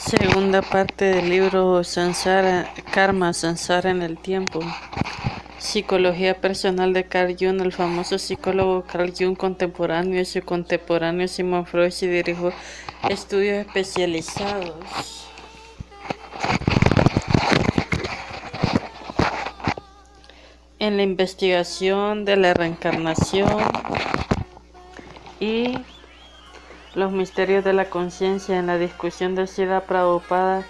Segunda parte del libro Sansara, Karma, Sansara en el tiempo. Psicología personal de Carl Jung. El famoso psicólogo Carl Jung contemporáneo y su contemporáneo Sigmund Freud se dirigió estudios especializados en la investigación de la reencarnación y los misterios de la conciencia. En la discusión de Srila Prabhupada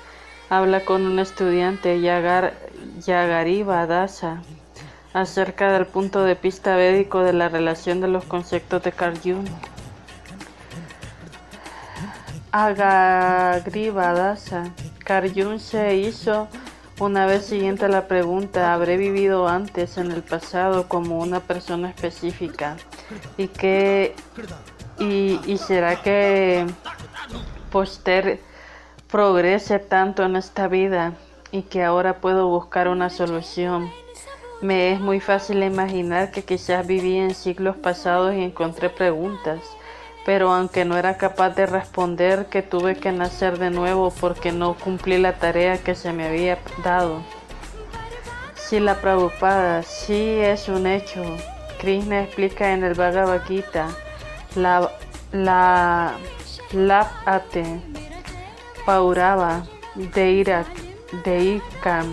habla con un estudiante, Yagariva Dasa, acerca del punto de vista védico de la relación de los conceptos de Carl Jung. Agagriva Dasa, Carl Jung se hizo una vez siguiente la pregunta: ¿habré vivido antes en el pasado como una persona específica? ¿Y será que progrese tanto en esta vida y que ahora puedo buscar una solución? Me es muy fácil imaginar que quizás viví en siglos pasados y encontré preguntas, pero aunque no era capaz de responder, que tuve que nacer de nuevo porque no cumplí la tarea que se me había dado. Srila Prabhupada, sí, es un hecho. Krishna explica en el Bhagavad Gita, la Labhate Paurava Deikam,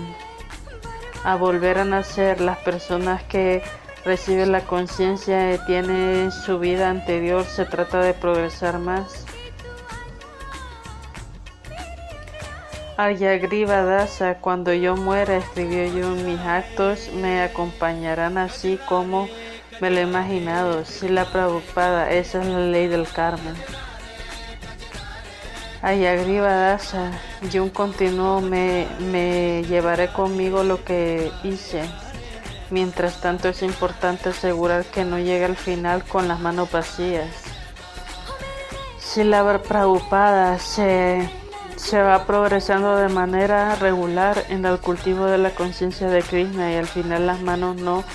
a volver a nacer. Las personas que reciben la conciencia que tienen en su vida anterior, se trata de progresar más. Ayagriva Dasa, cuando yo muera, escribió Jung, mis actos me acompañarán así como me lo he imaginado. Srila Prabhupada, esa es la ley del karma. Ayagriva Dasa, Jung continuó, me llevaré conmigo lo que hice. Mientras tanto, es importante asegurar que no llegue al final con las manos vacías. Srila Prabhupada se va progresando de manera regular en el cultivo de la conciencia de Krishna y al final las manos no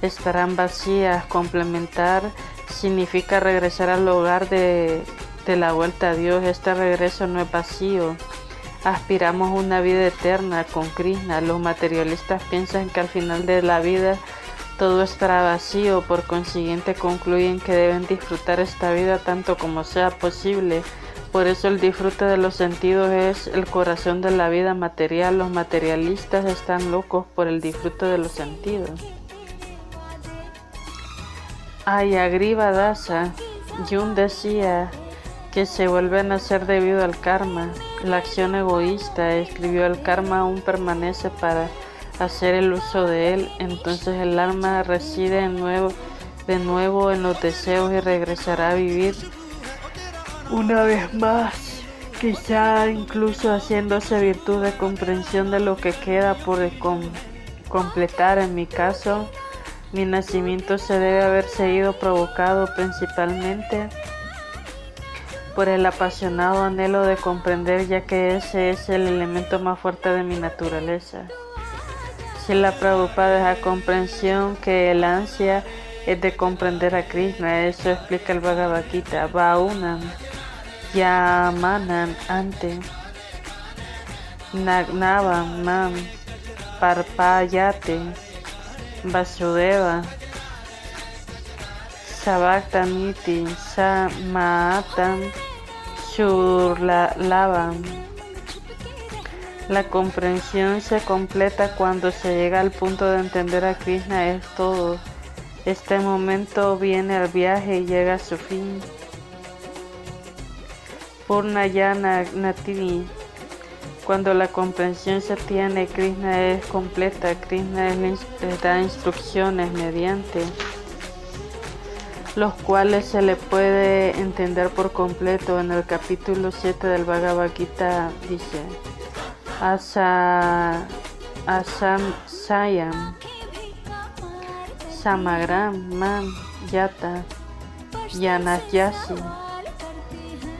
estarán vacías. Complementar significa regresar al hogar de la vuelta a Dios. Este regreso no es vacío. Aspiramos una vida eterna con Krishna. Los materialistas piensan que al final de la vida todo estará vacío, por consiguiente concluyen que deben disfrutar esta vida tanto como sea posible. Por eso el disfrute de los sentidos es el corazón de la vida material. Los materialistas están locos por el disfrute de los sentidos. Ayagriva Dasa, Jung decía que se vuelve a nacer debido al karma, la acción egoísta. Escribió: el karma aún permanece para hacer el uso de él. Entonces el alma reside de nuevo en los deseos y regresará a vivir una vez más, quizá incluso haciéndose virtud de comprensión de lo que queda por completar. En mi caso, mi nacimiento se debe haber sido provocado principalmente por el apasionado anhelo de comprender, ya que ese es el elemento más fuerte de mi naturaleza. Srila Prabhupada es la comprensión que el ansia es de comprender a Krishna. Eso explica el Bhagavad Gita. Vaunam Yamanan Ante Nagnavam Mam Parpayate Vasudeva Savaktaniti Samatam Shurlavam. La comprensión se completa cuando se llega al punto de entender a Krishna es todo. Este momento viene al viaje y llega a su fin. Purnayana Natini. Cuando la comprensión se tiene, Krishna es completa. Krishna les da instrucciones mediante los cuales se le puede entender por completo. En el capítulo 7 del Bhagavad Gita dice: Asam Sayam Samagram Mam Yata Yanasyasi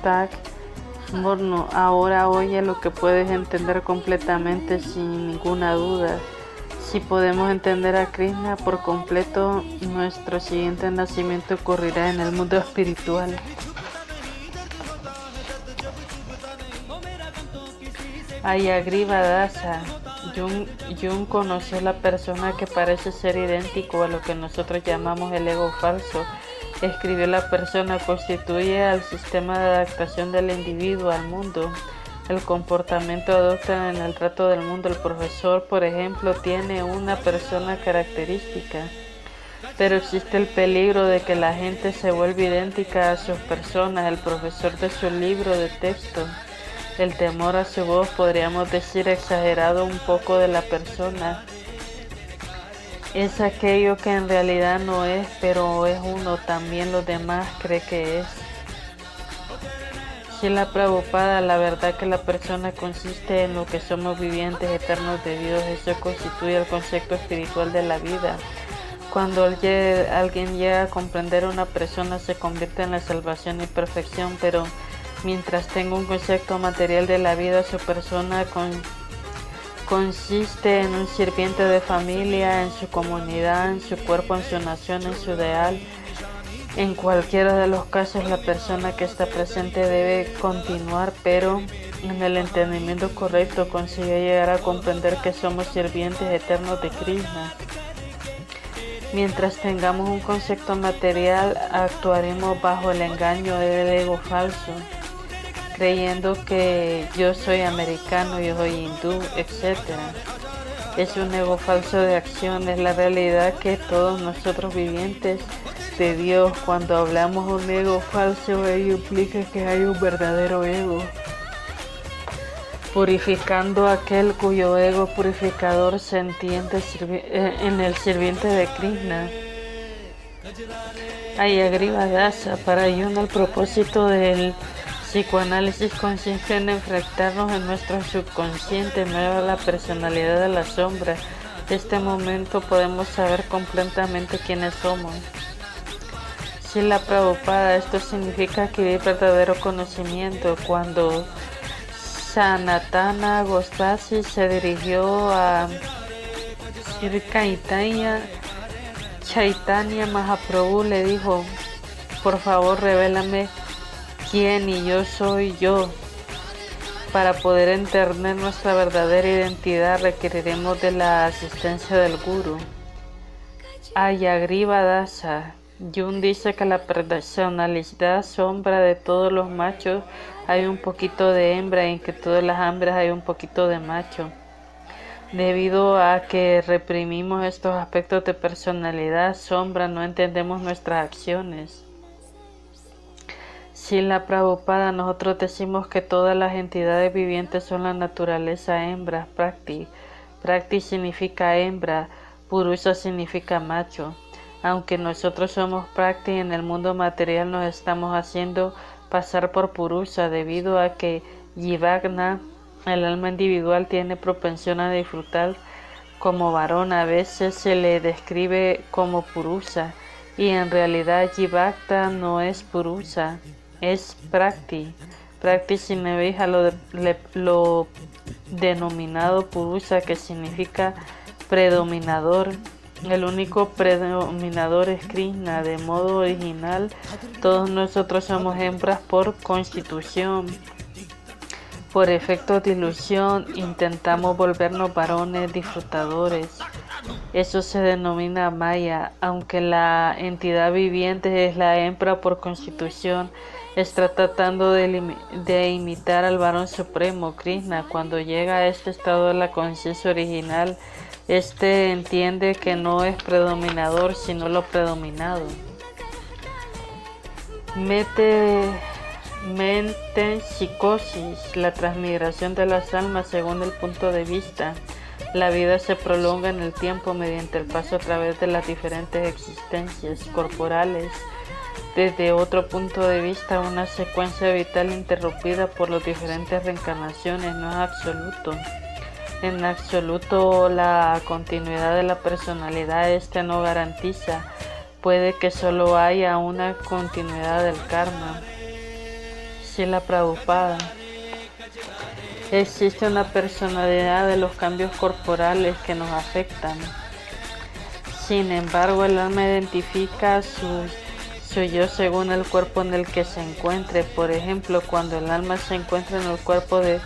Tak Morno. Ahora oye lo que puedes entender completamente sin ninguna duda. Si podemos entender a Krishna por completo, nuestro siguiente nacimiento ocurrirá en el mundo espiritual. Ayagriva Dasa. Jung conoció la persona que parece ser idéntico a lo que nosotros llamamos el ego falso. Escribió: la persona constituye al sistema de adaptación del individuo al mundo. El comportamiento adopta en el trato del mundo. El profesor, por ejemplo, tiene una persona característica, pero existe el peligro de que la gente se vuelva idéntica a sus personas. El profesor de su libro de texto. El temor a su voz, podríamos decir exagerado un poco, de la persona. Es aquello que en realidad no es, pero es uno, también los demás creen que es. Srila Prabhupada, la verdad que la persona consiste en lo que somos vivientes eternos de Dios. Eso constituye el concepto espiritual de la vida. Cuando alguien llega a comprender a una persona, se convierte en la salvación y perfección, pero mientras tenga un concepto material de la vida, su persona consiste en un sirviente de familia, en su comunidad, en su cuerpo, en su nación, en su ideal. En cualquiera de los casos, la persona que está presente debe continuar, pero en el entendimiento correcto consiguió llegar a comprender que somos sirvientes eternos de Krishna. Mientras tengamos un concepto material, actuaremos bajo el engaño del ego falso, creyendo que yo soy americano, yo soy hindú, etc. Es un ego falso de acción. Es la realidad que todos nosotros vivientes de Dios. Cuando hablamos de un ego falso, ello implica que hay un verdadero ego, purificando aquel cuyo ego purificador se entiende en el sirviente de Krishna. Ayagriva Dasa. Para Jung, el propósito del psicoanálisis consiste en enfrentarnos en nuestro subconsciente, no a la personalidad de la sombra. En este momento podemos saber completamente quiénes somos. Srila Prabhupada. Esto significa adquirir verdadero conocimiento. Cuando Sanatana Goswami se dirigió a Sri Chaitanya Mahaprabhu, le dijo: por favor, revélame quién y yo soy yo. Para poder entender nuestra verdadera identidad, requeriremos de la asistencia del Guru. Ayagriva Dasa. Jung dice que la personalidad sombra de todos los machos hay un poquito de hembra, y en que todas las hembras hay un poquito de macho. Debido a que reprimimos estos aspectos de personalidad sombra, no entendemos nuestras acciones. Srila Prabhupada. Nosotros decimos que todas las entidades vivientes son la naturaleza hembra. Prakti significa hembra, Purusa significa macho. Aunque nosotros somos Prakti, en el mundo material nos estamos haciendo pasar por Purusa, debido a que Jivagna, el alma individual, tiene propensión a disfrutar como varón. A veces se le describe como Purusa, y en realidad Jivagna no es Purusa, es Prakti. Prakti significa lo denominado Purusa, que significa predominador. El único predominador es Krishna. De modo original, todos nosotros somos hembras por constitución. Por efecto de ilusión, intentamos volvernos varones disfrutadores. Eso se denomina Maya. Aunque la entidad viviente es la hembra por constitución, está tratando de imitar al varón supremo, Krishna. Cuando llega a este estado de la conciencia original, entiende que no es predominador, sino lo predominado. Metempsicosis, la transmigración de las almas según el punto de vista. La vida se prolonga en el tiempo mediante el paso a través de las diferentes existencias corporales. Desde otro punto de vista, una secuencia vital interrumpida por las diferentes reencarnaciones no es absoluto. En absoluto, la continuidad de la personalidad no garantiza. Puede que solo haya una continuidad del karma. Srila Prabhupada. Existe una personalidad de los cambios corporales que nos afectan. Sin embargo, el alma identifica su yo según el cuerpo en el que se encuentre. Por ejemplo, cuando el alma se encuentra en el cuerpo de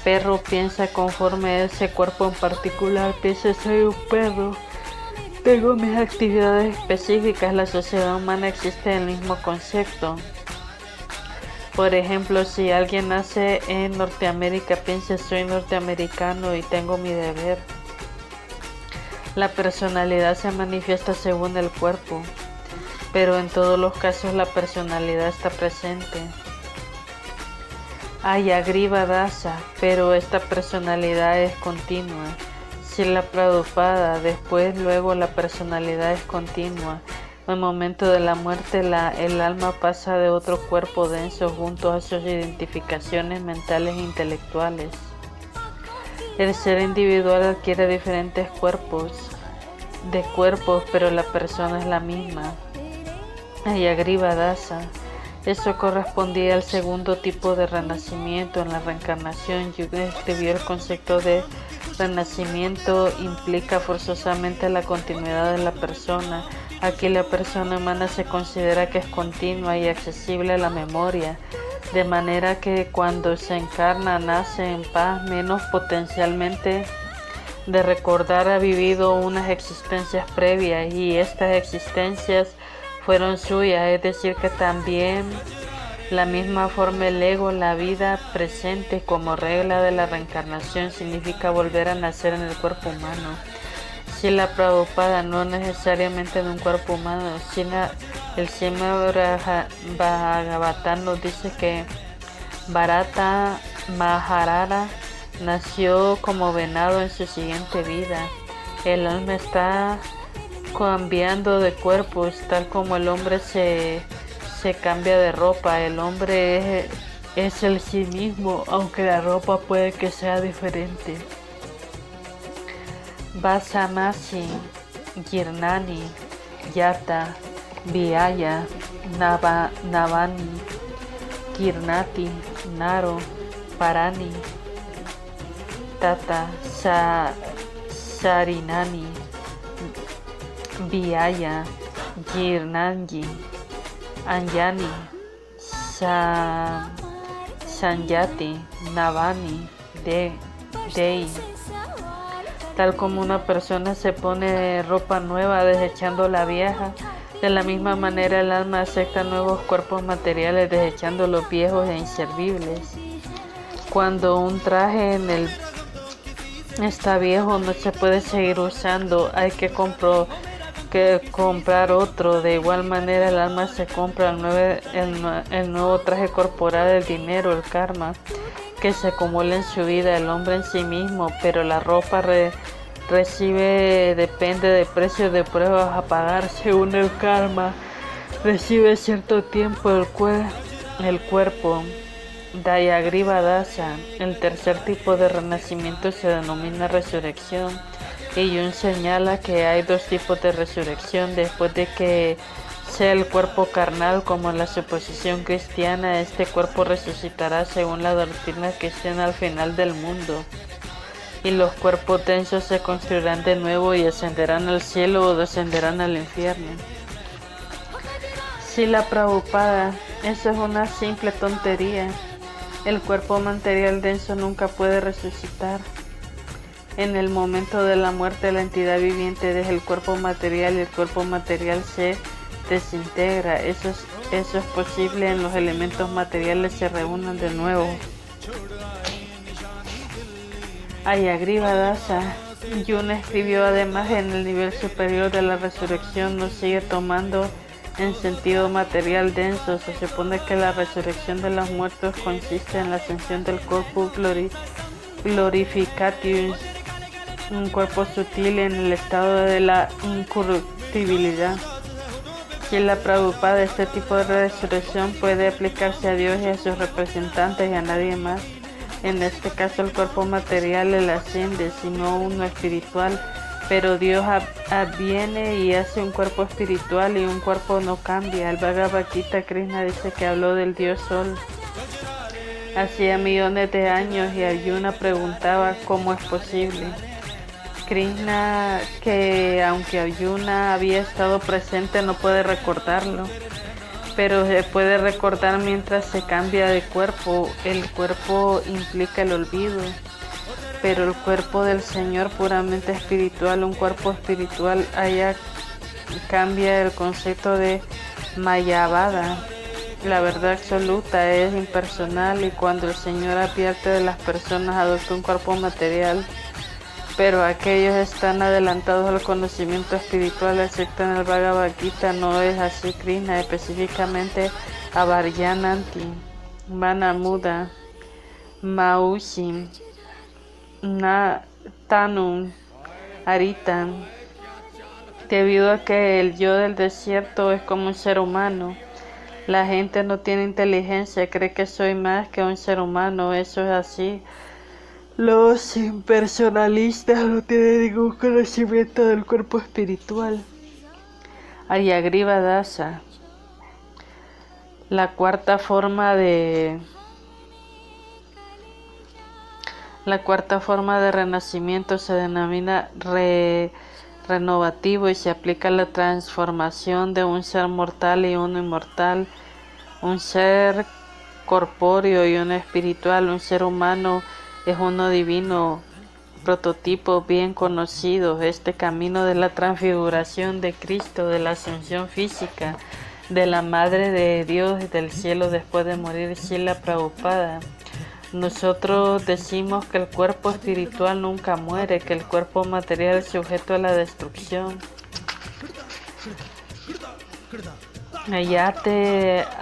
perro piensa conforme a ese cuerpo en particular. Piensa, soy un perro, tengo mis actividades específicas. La sociedad humana existe en el mismo concepto. Por ejemplo, si alguien nace en Norteamérica, piensa, soy norteamericano y tengo mi deber. La personalidad se manifiesta según el cuerpo, pero en todos los casos la personalidad está presente. Hay Agriva Dasa, pero esta personalidad es continua. Si la Prabhupada, luego la personalidad es continua. En el momento de la muerte, el alma pasa de otro cuerpo denso junto a sus identificaciones mentales e intelectuales. El ser individual adquiere diferentes cuerpos, pero la persona es la misma. Hay Agriva Dasa. Eso correspondía al segundo tipo de renacimiento. En la reencarnación, Jung escribió el concepto de renacimiento implica forzosamente la continuidad de la persona. Aquí la persona humana se considera que es continua y accesible a la memoria, de manera que cuando se encarna nace en paz, menos potencialmente de recordar ha vivido unas existencias previas y estas existencias fueron suyas, es decir que también la misma forma el ego, la vida presente como regla de la reencarnación significa volver a nacer en el cuerpo humano. Si la Prabhupada no necesariamente en un cuerpo humano, el Srimad Bhagavatam nos dice que Bharata Maharara nació como venado en su siguiente vida. El alma está cambiando de cuerpos, tal como el hombre se cambia de ropa. El hombre es el sí mismo, aunque la ropa puede que sea diferente. Vasamasi, Girnani, Yata, Vyaya, Navani, Girnati, Naro, Parani, Tata, Sarinani, Vyaya, Girnangi, Anjani, Sanyati, Navani, Dei. Tal como una persona se pone ropa nueva desechando la vieja, de la misma manera el alma acepta nuevos cuerpos materiales desechando los viejos e inservibles. Cuando un traje está viejo no se puede seguir usando, hay que comprar otro. De igual manera el alma se compra el nuevo traje corporal, el dinero, el karma que se acumula en su vida, el hombre en sí mismo, pero la ropa depende de precios de pruebas a pagar según el karma. Recibe cierto tiempo el cuerpo. Dayagriva Dasa. El tercer tipo de renacimiento se denomina resurrección. Y Jung señala que hay dos tipos de resurrección. Después de que sea el cuerpo carnal, como en la suposición cristiana, este cuerpo resucitará según la doctrina cristiana al final del mundo. Y los cuerpos densos se construirán de nuevo y ascenderán al cielo o descenderán al infierno. Si la Prabhupada, eso es una simple tontería. El cuerpo material denso nunca puede resucitar. En el momento de la muerte, la entidad viviente deja el cuerpo material y el cuerpo material se desintegra. Eso es posible en los elementos materiales se reúnan de nuevo. Ayagriva Dasa. Jung escribió además en el nivel superior de la resurrección no sigue tomando en sentido material denso. Se supone que la resurrección de los muertos consiste en la ascensión del corpus glorificatius, un cuerpo sutil en el estado de la incorruptibilidad. Si la Prabhupada, este tipo de resurrección puede aplicarse a Dios y a sus representantes y a nadie más. En este caso el cuerpo material le asciende, sino uno espiritual, pero Dios viene y hace un cuerpo espiritual y un cuerpo no cambia. El Bhagavad Gita, Krishna dice que habló del Dios Sol hacía millones de años y Arjuna preguntaba cómo es posible. Krishna, que aunque Arjuna había estado presente, no puede recordarlo, pero se puede recordar mientras se cambia de cuerpo. El cuerpo implica el olvido, pero el cuerpo del Señor puramente espiritual, un cuerpo espiritual, allá cambia el concepto de Mayavada. La verdad absoluta es impersonal, y cuando el Señor advierte de las personas adopta un cuerpo material, pero aquellos están adelantados al conocimiento espiritual, excepto en el Bhagavad Gita. No es así. Krishna específicamente Avaryananti, Vanamuda, Maushim, Tanum, Aritan, debido a que el yo del desierto es como un ser humano. La gente no tiene inteligencia, cree que soy más que un ser humano. Eso es así. Los impersonalistas no tienen ningún conocimiento del cuerpo espiritual. Ayagriva Dasa. La cuarta forma de renacimiento se denomina renovativo y se aplica a la transformación de un ser mortal y uno inmortal, un ser corpóreo y uno espiritual. Un ser humano es uno divino, prototipo bien conocido. Este camino de la transfiguración de Cristo, de la ascensión física de la Madre de Dios del cielo después de morir, Srila Prabhupada. Nosotros decimos que el cuerpo espiritual nunca muere, que el cuerpo material es sujeto a la destrucción.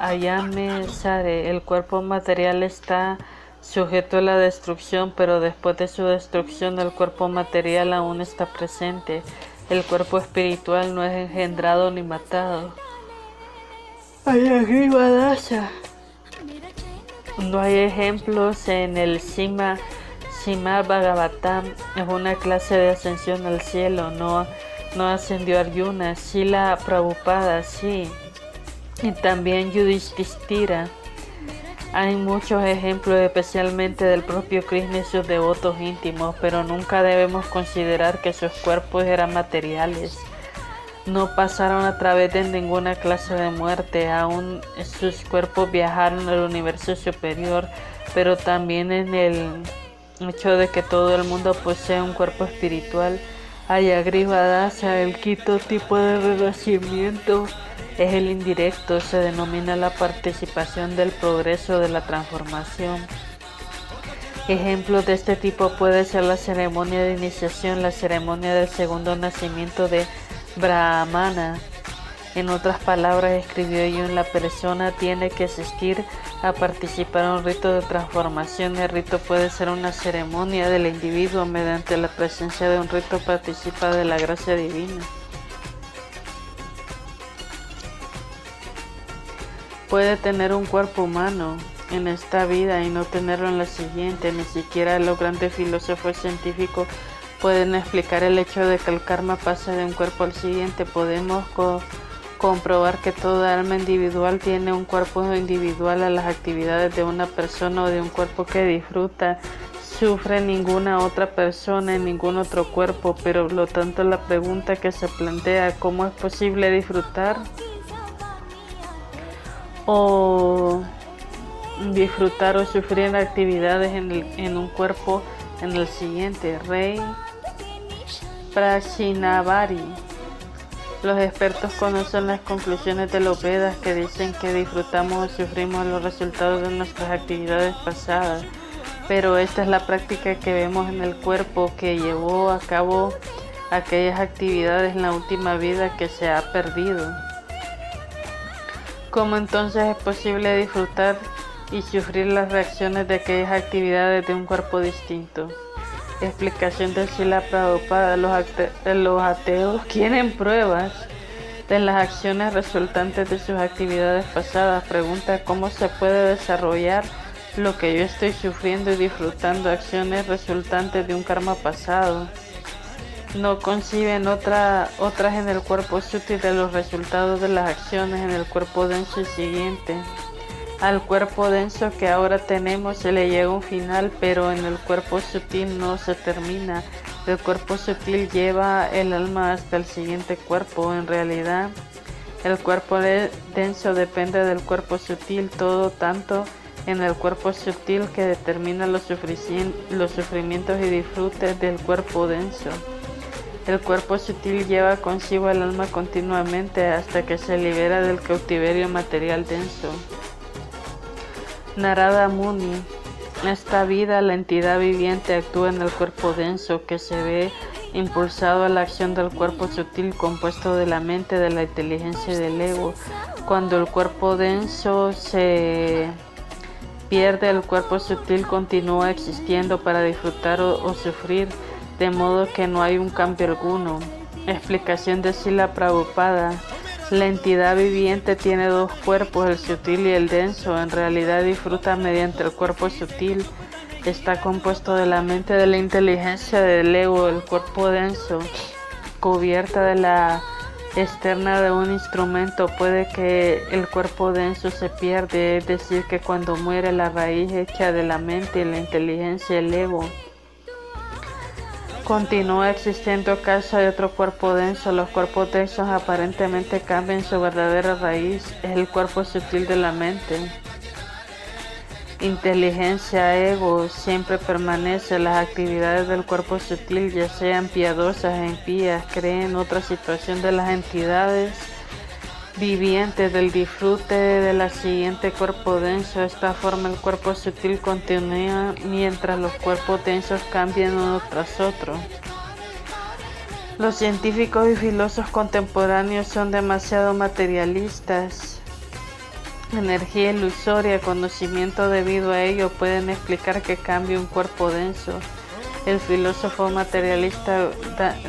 Ayame Sare, el cuerpo material está sujeto a la destrucción, pero después de su destrucción el cuerpo material aún está presente. El cuerpo espiritual no es engendrado ni matado. Ayagriva Dasa. No hay ejemplos en el Srimad Bhagavatam. Es una clase de ascensión al cielo. No ascendió Arjuna. Srila Prabhupada sí. Y también Yudhishthira. Hay muchos ejemplos, especialmente del propio Krishna y sus devotos íntimos, pero nunca debemos considerar que sus cuerpos eran materiales. No pasaron a través de ninguna clase de muerte. Aún sus cuerpos viajaron al universo superior, pero también en el hecho de que todo el mundo posee un cuerpo espiritual. Ayagriva Dasa, el quinto tipo de renacimiento es el indirecto. Se denomina la participación del progreso de la transformación. Ejemplos de este tipo puede ser la ceremonia de iniciación, la ceremonia del segundo nacimiento de Brahmana. En otras palabras, escribió Jung, la persona tiene que asistir a participar en un rito de transformación. El rito puede ser una ceremonia del individuo. Mediante la presencia de un rito participa de la gracia divina. Puede tener un cuerpo humano en esta vida y no tenerlo en la siguiente. Ni siquiera los grandes filósofos científicos pueden explicar el hecho de que el karma pase de un cuerpo al siguiente. Podemos comprobar que toda alma individual tiene un cuerpo individual a las actividades de una persona o de un cuerpo que disfruta. Sufre ninguna otra persona en ningún otro cuerpo, pero por lo tanto la pregunta que se plantea, ¿cómo es posible disfrutar o sufrir actividades en un cuerpo en el siguiente? Rey Prashinavari. Los expertos conocen las conclusiones de los Vedas que dicen que disfrutamos o sufrimos los resultados de nuestras actividades pasadas, pero esta es la práctica que vemos en el cuerpo que llevó a cabo aquellas actividades en la última vida que se ha perdido. ¿Cómo entonces es posible disfrutar y sufrir las reacciones de aquellas actividades de un cuerpo distinto? Explicación de Srila Prabhupada. Los ateos quieren pruebas de las acciones resultantes de sus actividades pasadas. Pregunta: ¿cómo se puede desarrollar lo que yo estoy sufriendo y disfrutando? Acciones resultantes de un karma pasado. No conciben otras en el cuerpo sutil de los resultados de las acciones en el cuerpo denso y siguiente. Al cuerpo denso que ahora tenemos se le llega un final, pero en el cuerpo sutil no se termina. El cuerpo sutil lleva el alma hasta el siguiente cuerpo. En realidad, El cuerpo denso depende del cuerpo sutil, todo tanto en el cuerpo sutil que determina los sufrimientos y disfrutes del cuerpo denso. El cuerpo sutil lleva consigo el alma continuamente hasta que se libera del cautiverio material denso. Narada Muni. Esta vida, la entidad viviente actúa en el cuerpo denso que se ve impulsado a la acción del cuerpo sutil compuesto de la mente, de la inteligencia y del ego. Cuando el cuerpo denso se pierde, el cuerpo sutil continúa existiendo para disfrutar o sufrir, de modo que no hay un cambio alguno. Explicación de Srila Prabhupada. La entidad viviente tiene dos cuerpos, el sutil y el denso. En realidad disfruta mediante el cuerpo sutil. Está compuesto de la mente, de la inteligencia, del ego. El cuerpo denso, cubierta de la externa de un instrumento, puede que el cuerpo denso se pierde, es decir, que cuando muere la raíz hecha de la mente, la inteligencia, el ego, continúa existiendo a causa de otro cuerpo denso. Los cuerpos densos aparentemente cambian su verdadera raíz, es el cuerpo sutil de la mente. Inteligencia, ego, siempre permanece. Las actividades del cuerpo sutil, ya sean piadosas o impías, creen otra situación de las entidades vivientes del disfrute de la siguiente cuerpo denso. De esta forma el cuerpo sutil continúa mientras los cuerpos densos cambian uno tras otro. Los científicos y filósofos contemporáneos son demasiado materialistas. Energía ilusoria, conocimiento debido a ello pueden explicar que cambie un cuerpo denso. El filósofo materialista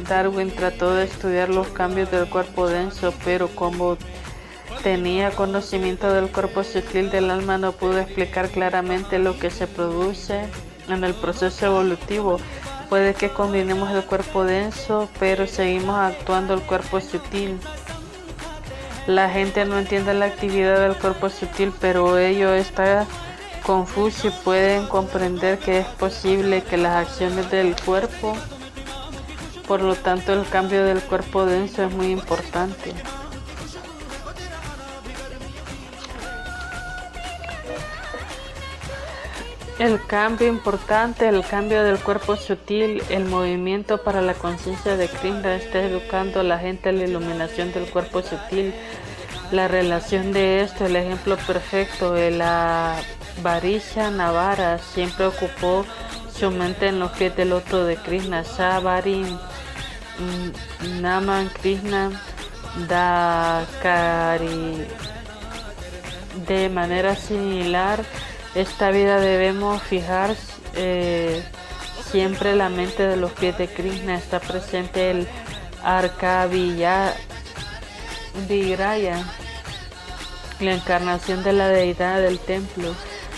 Darwin trató de estudiar los cambios del cuerpo denso, pero como tenía conocimiento del cuerpo sutil del alma, no pudo explicar claramente lo que se produce en el proceso evolutivo. Puede que combinemos el cuerpo denso, pero seguimos actuando el cuerpo sutil. La gente no entiende la actividad del cuerpo sutil, pero ello está confuso y pueden comprender que es posible que las acciones del cuerpo, por lo tanto el cambio del cuerpo denso es muy importante. El cambio importante, el cambio del cuerpo sutil, el movimiento para la conciencia de Krishna está educando a la gente a la iluminación del cuerpo sutil. La relación de esto, el ejemplo perfecto, la Varisha Navara siempre ocupó su mente en los pies del loto de Krishna. Savari Naman Krishna Dakari. De manera similar, esta vida debemos fijar siempre la mente de los pies de Krishna. Está presente el Arkaviraya, la encarnación de la deidad del templo.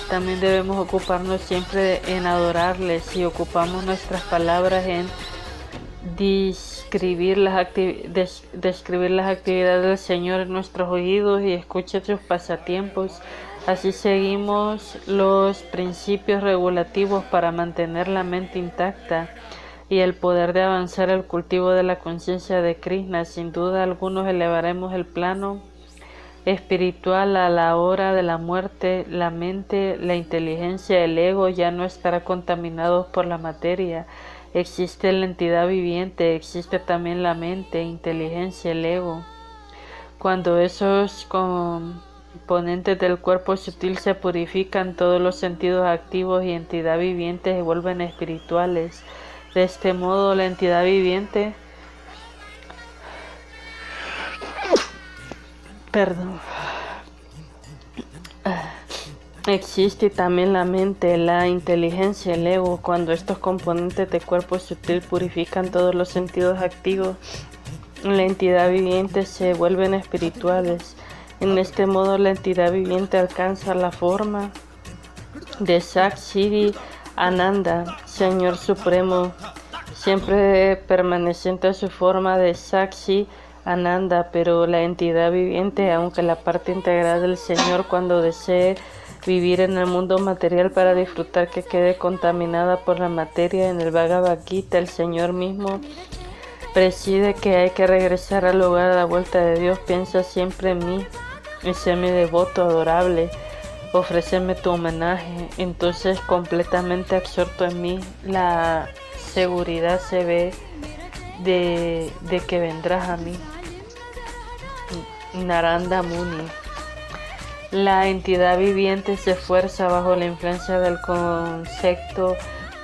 También debemos ocuparnos siempre en adorarle. Si ocupamos nuestras palabras en describir las actividades del Señor en nuestros oídos y escuchar sus pasatiempos, así seguimos los principios regulativos para mantener la mente intacta y el poder de avanzar el cultivo de la conciencia de Krishna. Sin duda algunos elevaremos el plano espiritual a la hora de la muerte. La mente, la inteligencia, el ego ya no estará contaminados por la materia. Existe la entidad viviente, existe también la mente, inteligencia, el ego. Cuando esos componentes del cuerpo sutil se purifican, todos los sentidos activos y entidad viviente se vuelven espirituales. De este modo, la entidad viviente existe también la mente, la inteligencia, el ego. Cuando estos componentes de cuerpo sutil purifican todos los sentidos activos, la entidad viviente se vuelven espirituales. En este modo, la entidad viviente alcanza la forma de Sakshiri Ananda, Señor Supremo, siempre permaneciente a su forma de Sakshi Ananda, pero la entidad viviente, aunque la parte integral del Señor, cuando desee vivir en el mundo material para disfrutar que quede contaminada por la materia, en el Bhagavad Gita el Señor mismo Preside que hay que regresar al lugar a la vuelta de Dios. Piensa siempre en mí y sé mi devoto, adorable. Ofréceme tu homenaje. Entonces, completamente absorto en mí, la seguridad se ve de que vendrás a mí. Narada Muni. La entidad viviente se esfuerza bajo la influencia del concepto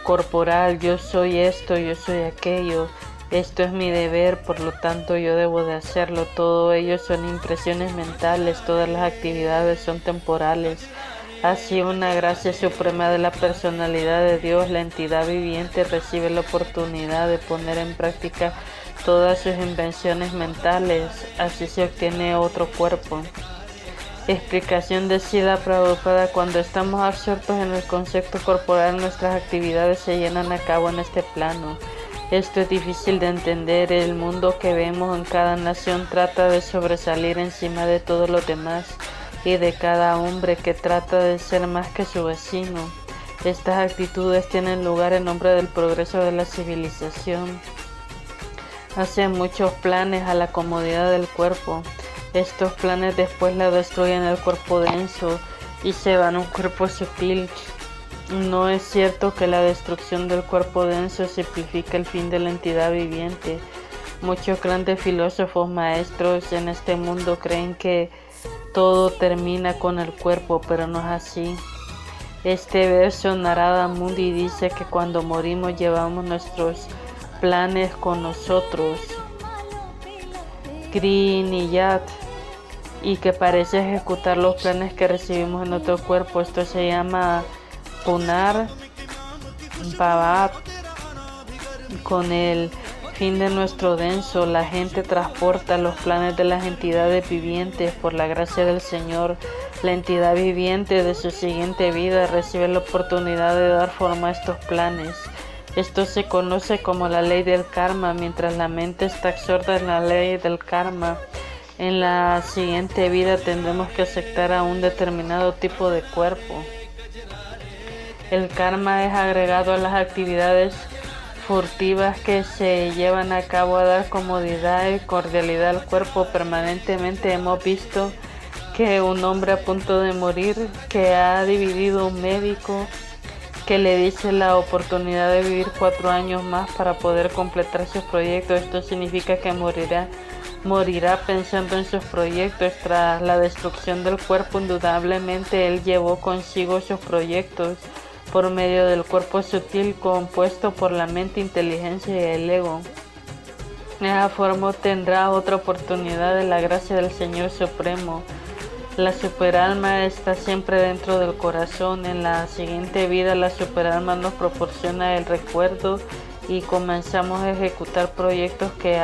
corporal. Yo soy esto, yo soy aquello. Esto es mi deber, por lo tanto yo debo de hacerlo. Todo ello son impresiones mentales, todas las actividades son temporales. Así, una gracia suprema de la personalidad de Dios, la entidad viviente recibe la oportunidad de poner en práctica todas sus invenciones mentales. Así se obtiene otro cuerpo. Explicación de Srila Prabhupada: cuando estamos absortos en el concepto corporal, nuestras actividades se llevan a cabo en este plano. Esto es difícil de entender. El mundo que vemos en cada nación trata de sobresalir encima de todos los demás y de cada hombre que trata de ser más que su vecino. Estas actitudes tienen lugar en nombre del progreso de la civilización. Hacen muchos planes a la comodidad del cuerpo. Estos planes después la destruyen el cuerpo denso y se van a un cuerpo sutil. No es cierto que la destrucción del cuerpo denso simplifica el fin de la entidad viviente. Muchos grandes filósofos maestros en este mundo creen que todo termina con el cuerpo, pero no es así. Este verso Narada Muni dice que cuando morimos llevamos nuestros planes con nosotros, Griniyat, y que parece ejecutar los planes que recibimos en otro cuerpo. Esto se llama Punar Bhavat. Con el fin de nuestro denso, la gente transporta los planes de las entidades vivientes. Por la gracia del Señor, la entidad viviente de su siguiente vida recibe la oportunidad de dar forma a estos planes. Esto se conoce como la ley del karma. Mientras la mente está absorta en la ley del karma, en la siguiente vida tendremos que aceptar a un determinado tipo de cuerpo. El karma es agregado a las actividades furtivas que se llevan a cabo a dar comodidad y cordialidad al cuerpo. Permanentemente hemos visto que un hombre a punto de morir, que ha dividido un médico, que le dice la oportunidad de vivir 4 años más para poder completar sus proyectos. Esto significa que morirá pensando en sus proyectos. Tras la destrucción del cuerpo, indudablemente él llevó consigo sus proyectos por medio del cuerpo sutil compuesto por la mente, inteligencia y el ego. De esa forma tendrá otra oportunidad de la gracia del Señor Supremo. La superalma está siempre dentro del corazón. En la siguiente vida la superalma nos proporciona el recuerdo y comenzamos a ejecutar proyectos que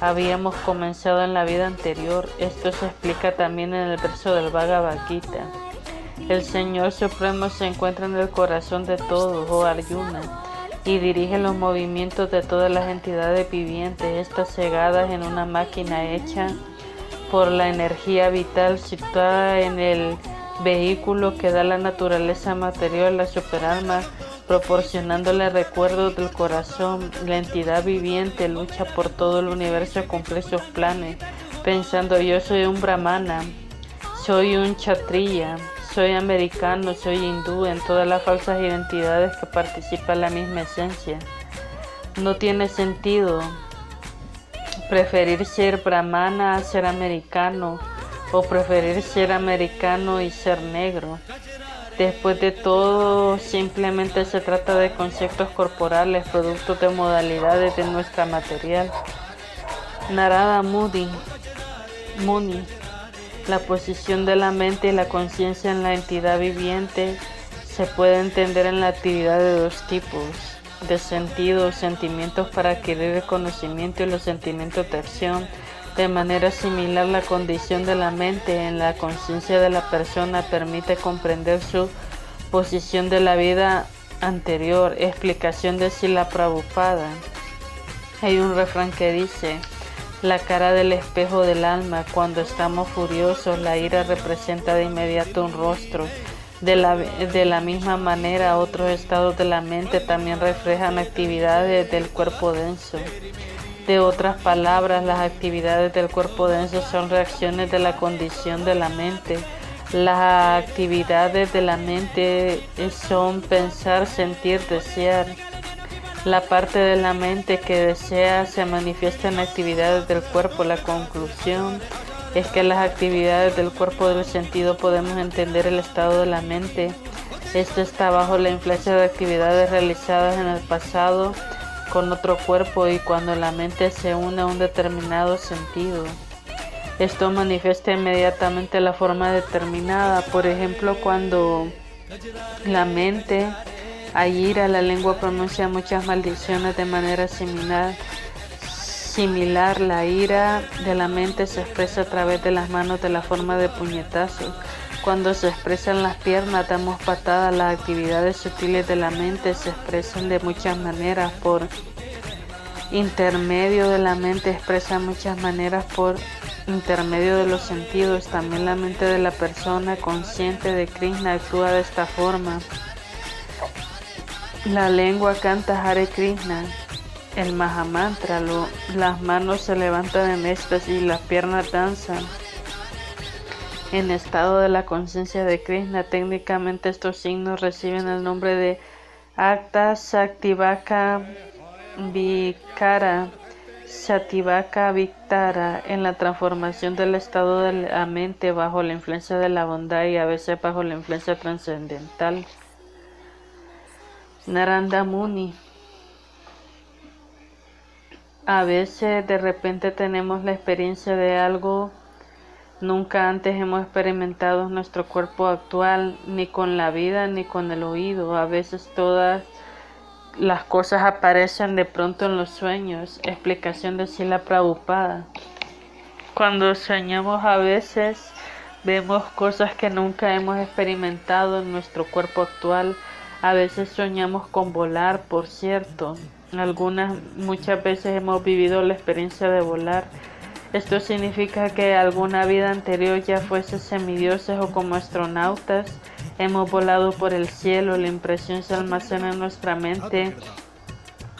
habíamos comenzado en la vida anterior. Esto se explica también en el verso del Bhagavad Gita. El Señor Supremo se encuentra en el corazón de todos, oh Arjuna, y dirige los movimientos de todas las entidades vivientes. Estas cegadas en una máquina hecha por la energía vital situada en el vehículo que da la naturaleza material, la superalma, proporcionándole recuerdos del corazón. La entidad viviente lucha por todo el universo a cumplir sus planes, pensando: yo soy un brahmana, soy un kshatriya, soy americano, soy hindú, en todas las falsas identidades que participa la misma esencia. No tiene sentido preferir ser brahmana a ser americano, o preferir ser americano y ser negro. Después de todo, simplemente se trata de conceptos corporales, productos de modalidades de nuestra material. Narada Muni. La posición de la mente y la conciencia en la entidad viviente se puede entender en la actividad de dos tipos de sentidos: sentimientos para adquirir el conocimiento y los sentimientos de acción. De manera similar, la condición de la mente en la conciencia de la persona permite comprender su posición de la vida anterior. Explicación de Srila Prabhupada. Hay un refrán que dice: la cara del espejo del alma. Cuando estamos furiosos, la ira representa de inmediato un rostro. De la misma manera, otros estados de la mente también reflejan actividades del cuerpo denso. De otras palabras, las actividades del cuerpo denso son reacciones de la condición de la mente. Las actividades de la mente son pensar, sentir, desear. La parte de la mente que desea se manifiesta en actividades del cuerpo. La conclusión es que las actividades del cuerpo del sentido podemos entender el estado de la mente. Este está bajo la influencia de actividades realizadas en el pasado con otro cuerpo y cuando la mente se une a un determinado sentido. Esto manifiesta inmediatamente la forma determinada. Por ejemplo, cuando la mente hay ira, la lengua pronuncia muchas maldiciones de manera similar. La ira de la mente se expresa a través de las manos de la forma de puñetazos. Cuando se expresan las piernas, damos patadas. Las actividades sutiles de la mente se expresan de muchas maneras. Por intermedio de la mente expresa muchas maneras por intermedio de los sentidos. También la mente de la persona consciente de Krishna actúa de esta forma. La lengua canta Hare Krishna, el Mahamantra. Las manos se levantan en éxtasis y las piernas danzan en estado de la conciencia de Krishna. Técnicamente estos signos reciben el nombre de Akta Saktivaka Vikara, Sativaka Viktara, en la transformación del estado de la mente bajo la influencia de la bondad y a veces bajo la influencia trascendental. Naranda Muni. A veces de repente tenemos la experiencia de algo nunca antes hemos experimentado en nuestro cuerpo actual, ni con la vida ni con el oído. A veces todas las cosas aparecen de pronto en los sueños. Explicación de Srila Prabhupada. Cuando soñamos a veces vemos cosas que nunca hemos experimentado en nuestro cuerpo actual. A veces soñamos con volar, por cierto. Muchas veces hemos vivido la experiencia de volar. Esto significa que alguna vida anterior ya fuese semidioses o como astronautas. Hemos volado por el cielo. La impresión se almacena en nuestra mente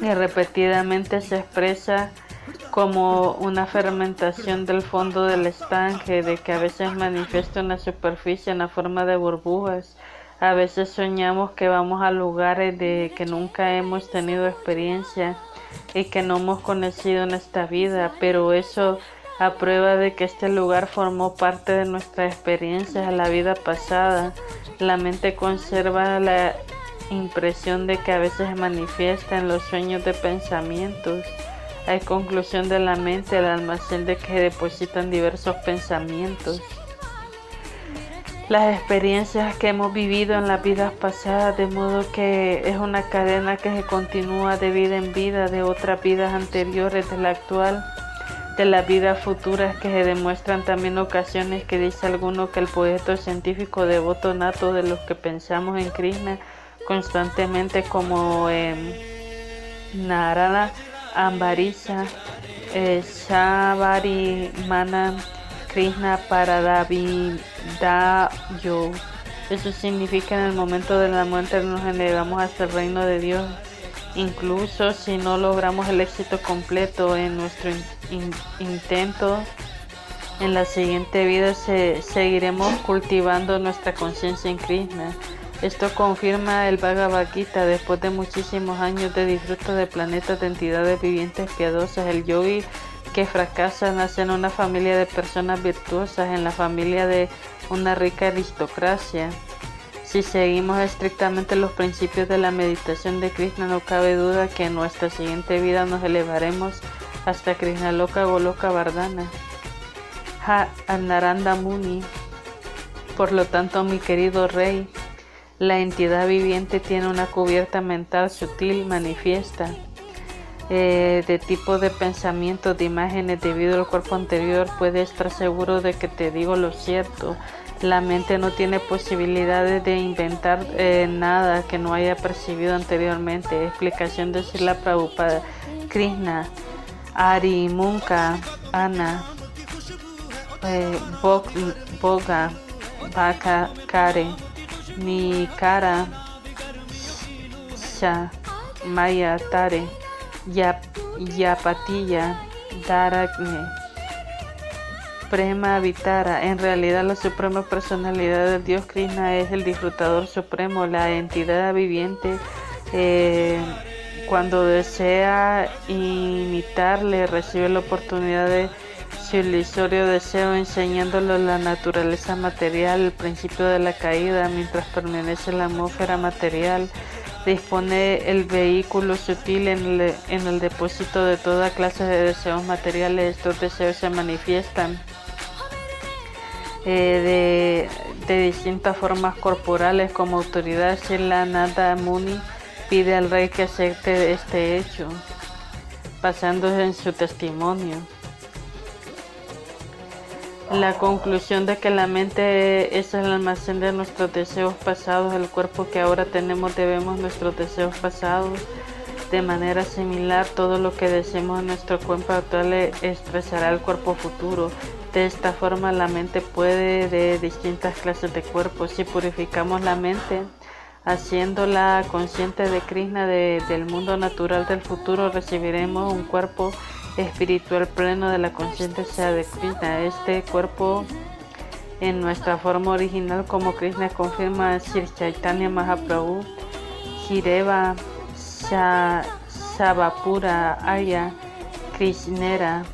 y repetidamente se expresa como una fermentación del fondo del estanque, de que a veces manifiesta en la superficie en la forma de burbujas. A veces soñamos que vamos a lugares de que nunca hemos tenido experiencia y que no hemos conocido en esta vida, pero eso a prueba de que este lugar formó parte de nuestra experiencia en la vida pasada. La mente conserva la impresión de que a veces se manifiesta en los sueños de pensamientos. Hay conclusión de la mente, el almacén de que depositan diversos pensamientos. Las experiencias que hemos vivido en las vidas pasadas, de modo que es una cadena que se continúa de vida en vida, de otras vidas anteriores, de la actual, de las vidas futuras, que se demuestran también ocasiones que dice alguno que el poeta científico devoto nato de los que pensamos en Krishna constantemente, como Narada Ambarisa, Shavari Mana Krishna Paradavidayo. Eso significa en el momento de la muerte nos elevamos hasta el reino de Dios. Incluso si no logramos el éxito completo en nuestro intento, en la siguiente vida seguiremos cultivando nuestra conciencia en Krishna. Esto confirma el Bhagavad Gita. Después de muchísimos años de disfrute de planetas de entidades vivientes piadosas, el yogi que fracasa nace en una familia de personas virtuosas, en la familia de una rica aristocracia. Si seguimos estrictamente los principios de la meditación de Krishna, no cabe duda que en nuestra siguiente vida nos elevaremos hasta Krishna Loka Goloka Vardhana. Naranda Muni. Por lo tanto, mi querido rey, la entidad viviente tiene una cubierta mental sutil, manifiesta, de tipo de pensamientos, de imágenes debido al cuerpo anterior. Puedes estar seguro de que te digo lo cierto. La mente no tiene posibilidades de inventar nada que no haya percibido anteriormente. Explicación de Srila Prabhupada. Krishna, Ari, Munka, Ana, Boga, Baka, Kare, Nikara, Sha, Maya, Tare, Yap, Yapatiya, Dharagme, Prema Vitara. En realidad, la suprema personalidad del Dios Krishna es el disfrutador supremo, la entidad viviente. Cuando desea imitarle, recibe la oportunidad de su ilusorio deseo, enseñándole la naturaleza material, el principio de la caída, mientras permanece en la atmósfera material. Dispone el vehículo sutil en el depósito de toda clase de deseos materiales. Estos deseos se manifiestan de distintas formas corporales. Como autoridad, Srila Nanda Muni pide al rey que acepte este hecho, basándose en su testimonio. La conclusión de que la mente es el almacén de nuestros deseos pasados, el cuerpo que ahora tenemos debemos nuestros deseos pasados. De manera similar, todo lo que deseemos en nuestro cuerpo actual expresará el cuerpo futuro. De esta forma, la mente puede de distintas clases de cuerpos. Si purificamos la mente, haciéndola consciente de Krishna, del mundo natural del futuro, recibiremos un cuerpo espiritual pleno de la conciencia de Krishna. Este cuerpo en nuestra forma original, como Krishna confirma Sri Chaitanya Mahaprabhu, Jireva Savapura Aya Krishnera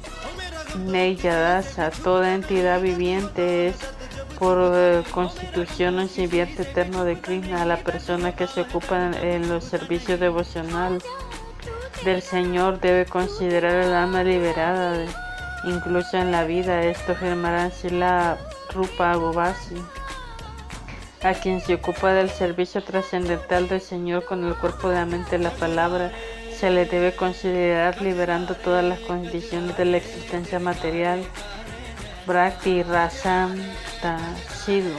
Neyadasa. Toda entidad viviente es por constitución un sirviente eterno de Krishna. La persona que se ocupa en los servicios devocionales del Señor debe considerar el alma liberada, incluso en la vida. Esto afirmará Srila Rupa Goswami, a quien se ocupa del servicio trascendental del Señor con el cuerpo de la mente y la palabra. Se le debe considerar liberando todas las condiciones de la existencia material. Bhakti Rasam Sidhu.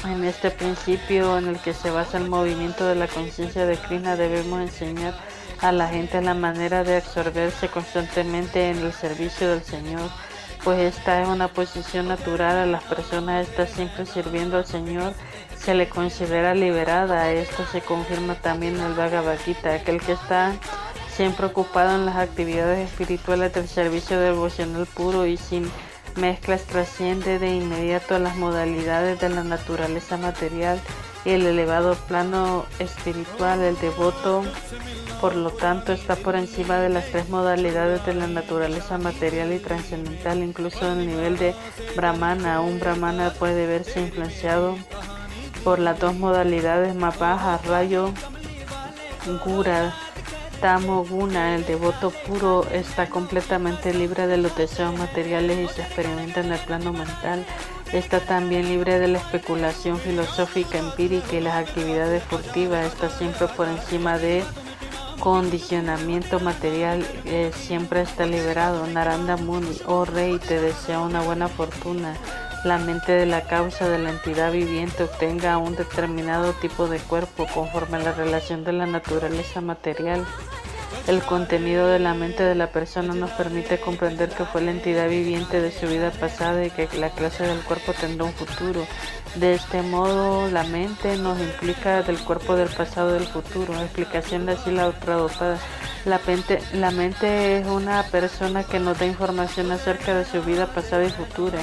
En este principio en el que se basa el movimiento de la conciencia de Krishna, debemos enseñar a la gente la manera de absorberse constantemente en el servicio del Señor, pues esta es una posición natural. A las personas está siempre sirviendo al Señor se le considera liberada. Esto se confirma también en el Bhagavad Gita. Aquel que está siempre ocupado en las actividades espirituales del servicio devocional puro y sin mezclas trasciende de inmediato a las modalidades de la naturaleza material y el elevado plano espiritual. El devoto, por lo tanto, está por encima de las tres modalidades de la naturaleza material y trascendental, incluso en el nivel de brahmana. Un brahmana puede verse influenciado por las dos modalidades más bajas, rayo gura, tamo guna. El devoto puro está completamente libre de los deseos materiales y se experimenta en el plano mental. Está también libre de la especulación filosófica empírica y las actividades furtivas. Está siempre por encima de condicionamiento material, siempre está liberado. Naranda Muni, oh rey, te deseo una buena fortuna. La mente de la causa de la entidad viviente obtenga un determinado tipo de cuerpo conforme a la relación de la naturaleza material. El contenido de la mente de la persona nos permite comprender que fue la entidad viviente de su vida pasada y que la clase del cuerpo tendrá un futuro. De este modo, la mente nos implica del cuerpo del pasado y del futuro. Explicación de Srila Prabhupada. La mente es una persona que nos da información acerca de su vida pasada y futura.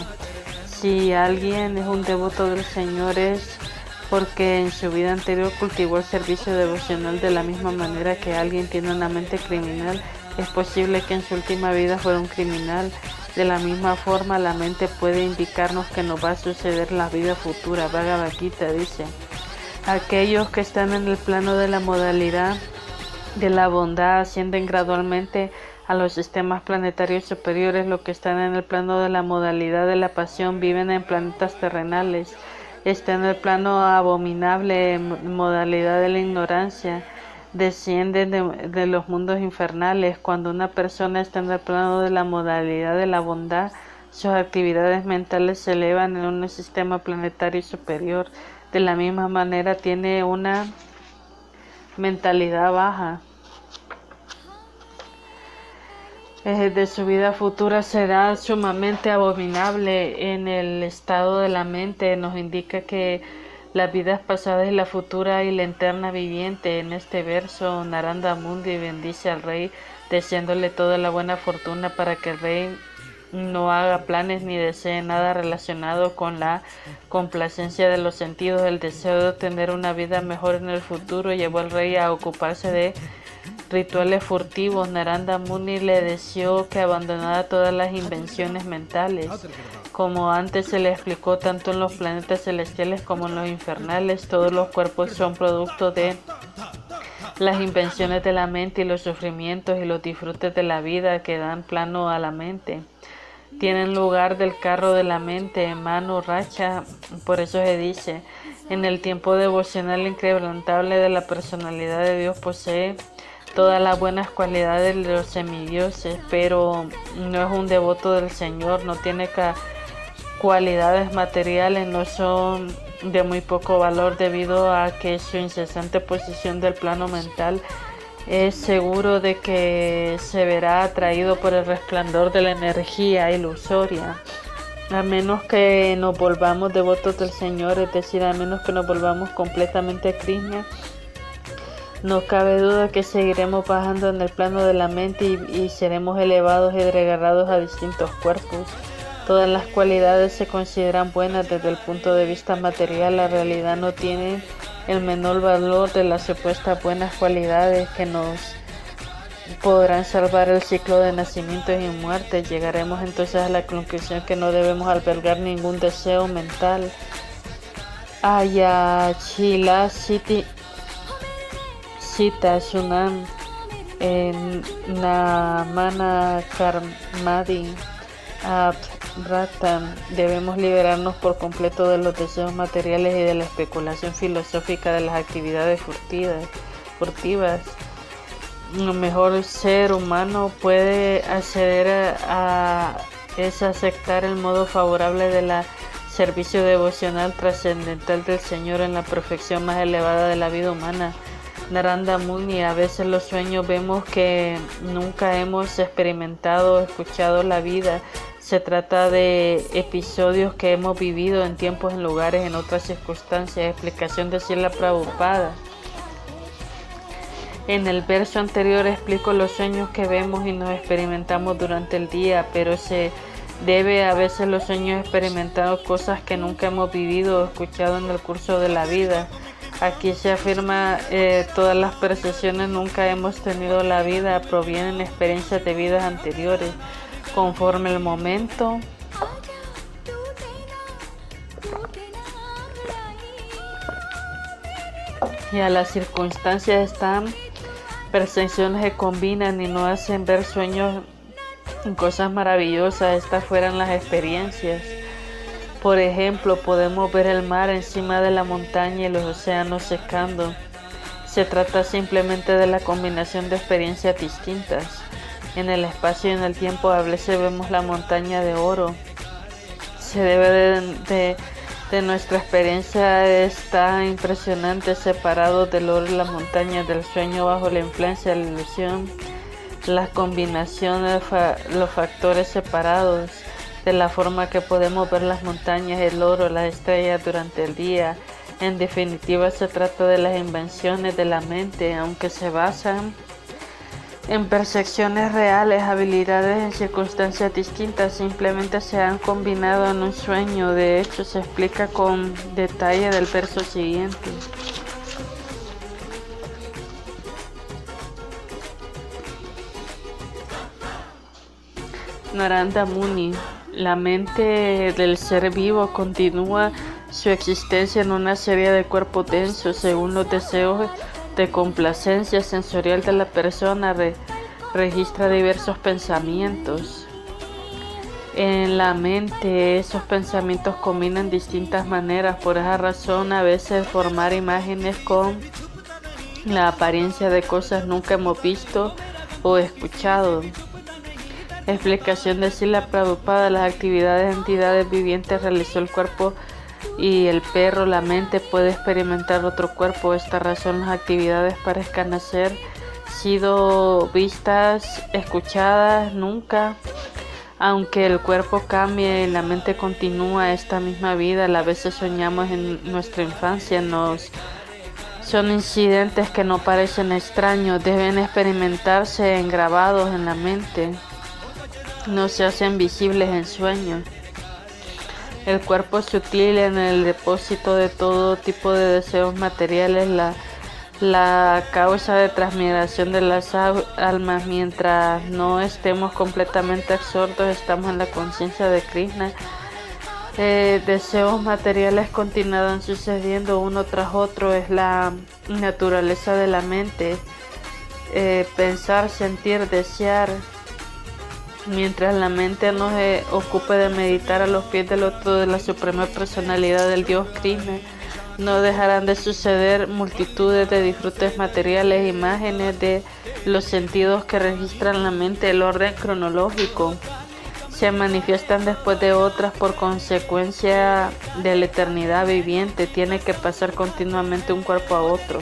Si alguien es un devoto del Señor es porque en su vida anterior cultivó el servicio devocional. De la misma manera que alguien tiene una mente criminal, es posible que en su última vida fuera un criminal. De la misma forma, la mente puede indicarnos que nos va a suceder en la vida futura. Bhagavad Gita dice: aquellos que están en el plano de la modalidad de la bondad ascienden gradualmente a los sistemas planetarios superiores. Los que están en el plano de la modalidad de la pasión viven en planetas terrenales. Está en el plano abominable, modalidad de la ignorancia, descienden de los mundos infernales. Cuando una persona está en el plano de la modalidad de la bondad, sus actividades mentales se elevan en un sistema planetario superior. De la misma manera, tiene una mentalidad baja. De su vida futura será sumamente abominable. En el estado de la mente nos indica que las vidas pasadas y la futura y la eterna viviente. En este verso, Naranda Muni bendice al rey, deseándole toda la buena fortuna para que el rey no haga planes ni desee nada relacionado con la complacencia de los sentidos. El deseo de obtener una vida mejor en el futuro llevó al rey a ocuparse de rituales furtivos. Naranda Muni le deseó que abandonara todas las invenciones mentales. Como antes se le explicó, tanto en los planetas celestiales como en los infernales, todos los cuerpos son producto de las invenciones de la mente, y los sufrimientos y los disfrutes de la vida que dan plano a la mente tienen lugar del carro de la mente, Manu Racha. Por eso se dice, en el tiempo devocional inquebrantable de la personalidad de Dios posee todas las buenas cualidades de los semidioses, pero no es un devoto del Señor, no tiene cualidades materiales, no son de muy poco valor debido a que su incesante posición del plano mental es seguro de que se verá atraído por el resplandor de la energía ilusoria. A menos que nos volvamos devotos del Señor, es decir, a menos que nos volvamos completamente a Krishna, no cabe duda que seguiremos bajando en el plano de la mente y seremos elevados y regarrados a distintos cuerpos. Todas las cualidades se consideran buenas desde el punto de vista material. La realidad no tiene el menor valor de las supuestas buenas cualidades que nos podrán salvar el ciclo de nacimientos y muertes. Llegaremos entonces a la conclusión que no debemos albergar ningún deseo mental. Ayachila Sita Sunam Namana Karmadi Abratam. Debemos liberarnos por completo de los deseos materiales y de la especulación filosófica de las actividades furtivas. Lo mejor ser humano puede acceder es aceptar el modo favorable de la servicio devocional trascendental del Señor en la perfección más elevada de la vida humana. Naranda Muni, a veces los sueños vemos que nunca hemos experimentado o escuchado la vida. Se trata de episodios que hemos vivido en tiempos, en lugares, en otras circunstancias. Explicación de Srila Prabhupada. En el verso anterior explico los sueños que vemos y nos experimentamos durante el día, pero se debe a veces los sueños experimentados cosas que nunca hemos vivido o escuchado en el curso de la vida. Aquí se afirma todas las percepciones nunca hemos tenido la vida, provienen de experiencias de vidas anteriores. Conforme el momento y a las circunstancias, están percepciones se combinan y nos hacen ver sueños en cosas maravillosas. Estas fueran las experiencias. Por ejemplo, podemos ver el mar encima de la montaña y los océanos secando. Se trata simplemente de la combinación de experiencias distintas. En el espacio y en el tiempo a veces vemos la montaña de oro. Se debe de nuestra experiencia está impresionante, separado del oro y la montaña del sueño bajo la influencia de la ilusión. La combinación de los factores separados, de la forma que podemos ver las montañas, el oro, las estrellas durante el día. En definitiva, se trata de las invenciones de la mente, aunque se basan en percepciones reales, habilidades en circunstancias distintas, simplemente se han combinado en un sueño. De hecho, se explica con detalle del verso siguiente. Naranda Muni, la mente del ser vivo continúa su existencia en una serie de cuerpos densos según los deseos de complacencia sensorial de la persona. Registra diversos pensamientos. En la mente esos pensamientos combinan distintas maneras. Por esa razón, a veces formar imágenes con la apariencia de cosas nunca hemos visto o escuchado. Explicación de Srila Prabhupada. Las actividades de entidades vivientes realizó el cuerpo y el perro. La mente puede experimentar otro cuerpo. Esta razón las actividades parezcan hacer sido vistas, escuchadas, nunca Aunque el cuerpo cambie y la mente continúa esta misma vida, a veces soñamos en nuestra infancia, son incidentes que no parecen extraños, deben experimentarse grabados en la mente, no se hacen visibles en sueños. El cuerpo sutil en el depósito de todo tipo de deseos materiales, la causa de transmigración de las almas. Mientras no estemos completamente absortos, estamos en la conciencia de Krishna. Deseos materiales continuarán sucediendo uno tras otro, es la naturaleza de la mente. Pensar, sentir, desear. Mientras la mente no se ocupe de meditar a los pies del otro de la suprema personalidad del Dios Krishna, no dejarán de suceder multitudes de disfrutes materiales, imágenes de los sentidos que registran la mente. El orden cronológico se manifiestan después de otras por consecuencia de la eternidad viviente. Tiene que pasar continuamente un cuerpo a otro.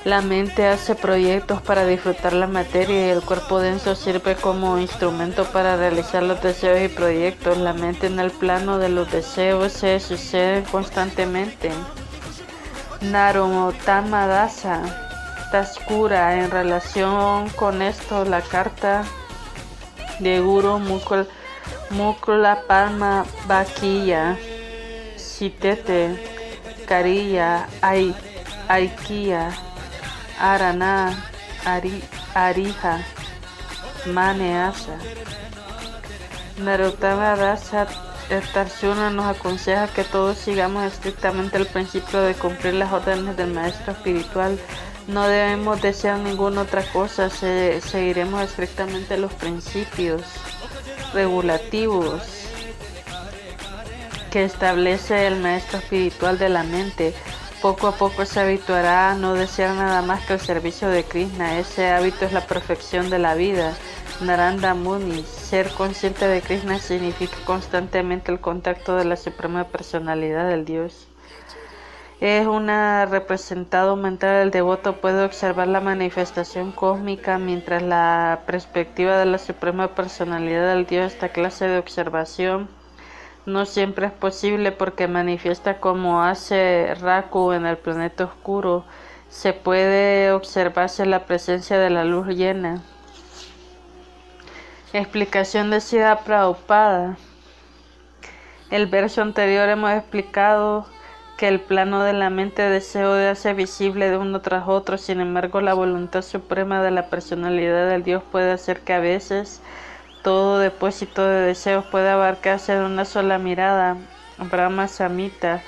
La mente hace proyectos para disfrutar la materia y el cuerpo denso sirve como instrumento para realizar los deseos y proyectos. La mente en el plano de los deseos se suceden constantemente. Narottama Dasa Thakura, en relación con esto, la carta de Guru Mukula Palma Bhakiya Sitete Kariya Aikiya Arana Arija Maneasa. Narottama Dasa Tarsuna nos aconseja que todos sigamos estrictamente el principio de cumplir las órdenes del maestro espiritual. No debemos desear ninguna otra cosa, seguiremos estrictamente los principios regulativos que establece el maestro espiritual de la mente. Poco a poco se habituará a no desear nada más que el servicio de Krishna. Ese hábito es la perfección de la vida. Narada Muni, ser consciente de Krishna significa constantemente el contacto de la suprema personalidad del Dios. Es una representado mental. El devoto puede observar la manifestación cósmica mientras la perspectiva de la suprema personalidad del Dios. Esta clase de observación no siempre es posible porque manifiesta como hace Raku en el planeta oscuro. Se puede observarse la presencia de la luz llena. Explicación de Srila Prabhupada. El verso anterior hemos explicado que el plano de la mente deseo de hacer visible de uno tras otro. Sin embargo, la voluntad suprema de la personalidad del Dios puede hacer que a veces todo depósito de deseos pueda abarcarse en una sola mirada. Brahma Samhita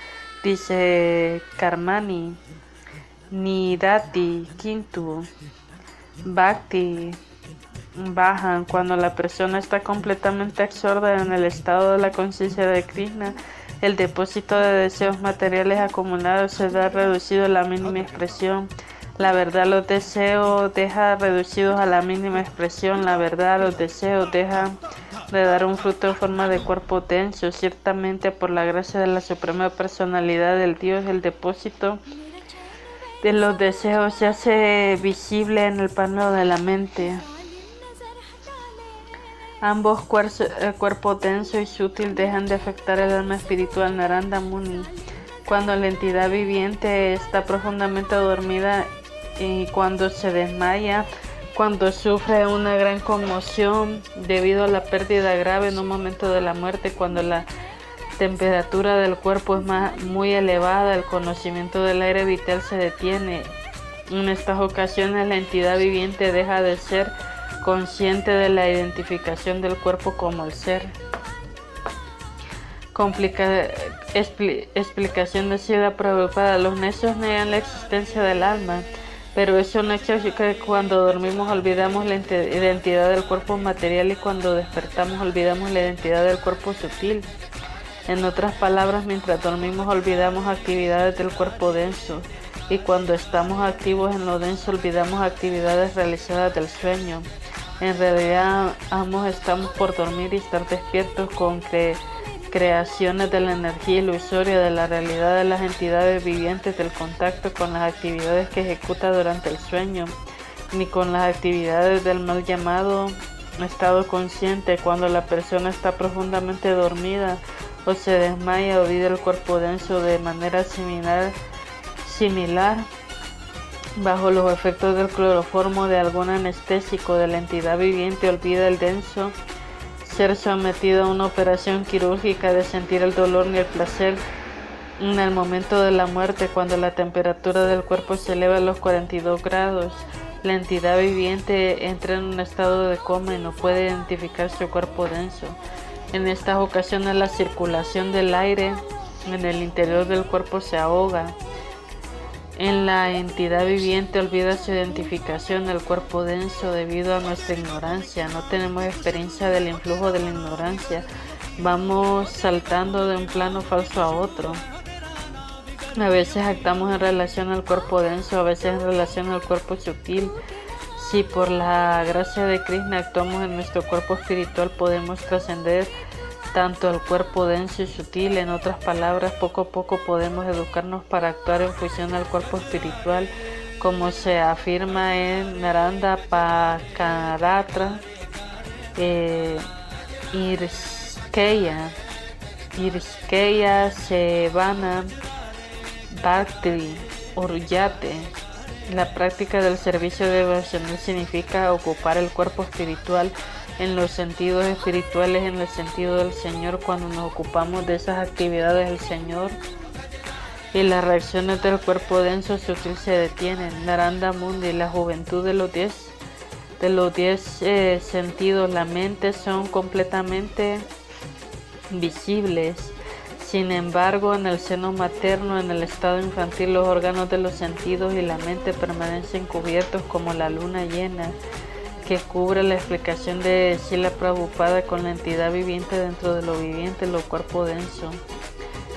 dice Karmani Nidati Kintu Bhakti Bajan. Cuando la persona está completamente absorta en el estado de la conciencia de Krishna, el depósito de deseos materiales acumulados se da reducido a la mínima expresión. La verdad, los deseos dejan reducidos a la mínima expresión. La verdad, los deseos dejan de dar un fruto en forma de cuerpo denso. Ciertamente, por la gracia de la suprema personalidad del Dios, el depósito de los deseos se hace visible en el plano de la mente. Ambos cuerpos denso y sutil dejan de afectar el alma espiritual. Narada Muni. Cuando la entidad viviente está profundamente dormida y cuando se desmaya, cuando sufre una gran conmoción debido a la pérdida grave en un momento de la muerte, cuando la temperatura del cuerpo es muy elevada, el conocimiento del aire vital se detiene. En estas ocasiones la entidad viviente deja de ser consciente de la identificación del cuerpo como el ser. Explicación de Srila Prabhupada. Los necios niegan la existencia del alma, pero es un hecho que cuando dormimos olvidamos la identidad del cuerpo material y cuando despertamos olvidamos la identidad del cuerpo sutil. En otras palabras, mientras dormimos olvidamos actividades del cuerpo denso y cuando estamos activos en lo denso olvidamos actividades realizadas del sueño. En realidad, ambos estamos por dormir y estar despiertos con creaciones de la energía ilusoria de la realidad de las entidades vivientes, del contacto con las actividades que ejecuta durante el sueño, ni con las actividades del mal llamado estado consciente, cuando la persona está profundamente dormida o se desmaya o olvida el cuerpo denso de manera similar bajo los efectos del cloroformo de algún anestésico de la entidad viviente, olvida el denso ser sometido a una operación quirúrgica de sentir el dolor ni el placer en el momento de la muerte, cuando la temperatura del cuerpo se eleva a los 42 grados. La entidad viviente entra en un estado de coma y no puede identificar su cuerpo denso. En estas ocasiones la circulación del aire en el interior del cuerpo se ahoga. En la entidad viviente olvida su identificación del cuerpo denso debido a nuestra ignorancia. No tenemos experiencia del influjo de la ignorancia. Vamos saltando de un plano falso a otro. A veces actuamos en relación al cuerpo denso, a veces en relación al cuerpo sutil. Si por la gracia de Krishna actuamos en nuestro cuerpo espiritual, podemos trascender tanto el cuerpo denso y sutil. En otras palabras, poco a poco podemos educarnos para actuar en función al cuerpo espiritual, como se afirma en Naranda Pakaratra Irskeya Sevana Bhakti Uryate. La práctica del servicio devocional significa ocupar el cuerpo espiritual en los sentidos espirituales, en el sentido del Señor. Cuando nos ocupamos de esas actividades del Señor y las reacciones del cuerpo denso sutil se detienen. Naranda Mundi, la juventud de los 10 sentidos, la mente, son completamente visibles. Sin embargo, en el seno materno, en el estado infantil, los órganos de los sentidos y la mente permanecen cubiertos como la luna llena, que cubre la explicación de Srila Prabhupada con la entidad viviente dentro de lo viviente, lo cuerpo denso.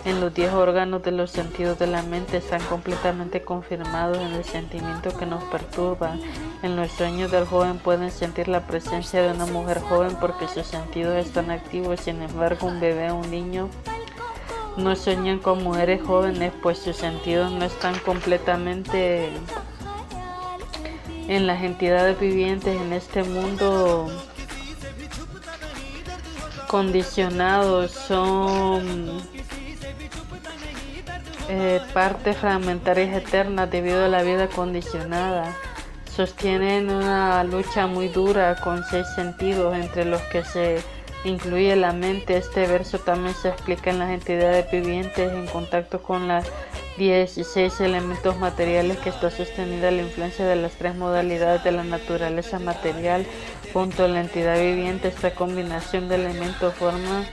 En los 10 órganos de los sentidos de la mente están completamente confirmados en el sentimiento que nos perturba. En los sueños del joven pueden sentir la presencia de una mujer joven porque sus sentidos están activos. Sin embargo, un bebé o un niño no sueñan con mujeres jóvenes, pues sus sentidos no están completamente en las entidades vivientes en este mundo condicionados. Son partes fragmentarias eternas debido a la vida condicionada. Sostienen una lucha muy dura con 6 sentidos, entre los que se incluye la mente. Este verso también se explica en las entidades vivientes en contacto con las 16 elementos materiales, que está sostenida la influencia de las 3 modalidades de la naturaleza material. Junto a la entidad viviente, esta combinación de elementos forma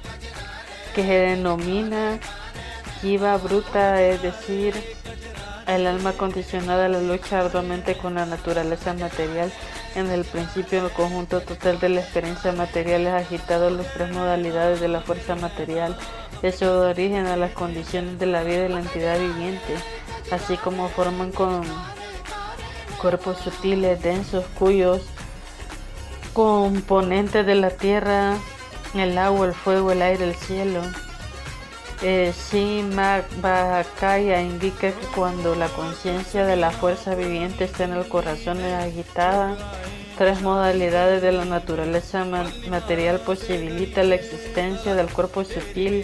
que se denomina jiva bruta, es decir, el alma condicionada. La lucha arduamente con la naturaleza material. En el principio, el conjunto total de la experiencia material es agitado las 3 modalidades de la fuerza material. Eso da origen a las condiciones de la vida de la entidad viviente, así como forman con cuerpos sutiles, densos, cuyos componentes de la tierra, el agua, el fuego, el aire, el cielo. Simagvakaya indica que cuando la conciencia de la fuerza viviente está en el corazón, es agitada. 3 modalidades de la naturaleza material posibilita la existencia del cuerpo sutil.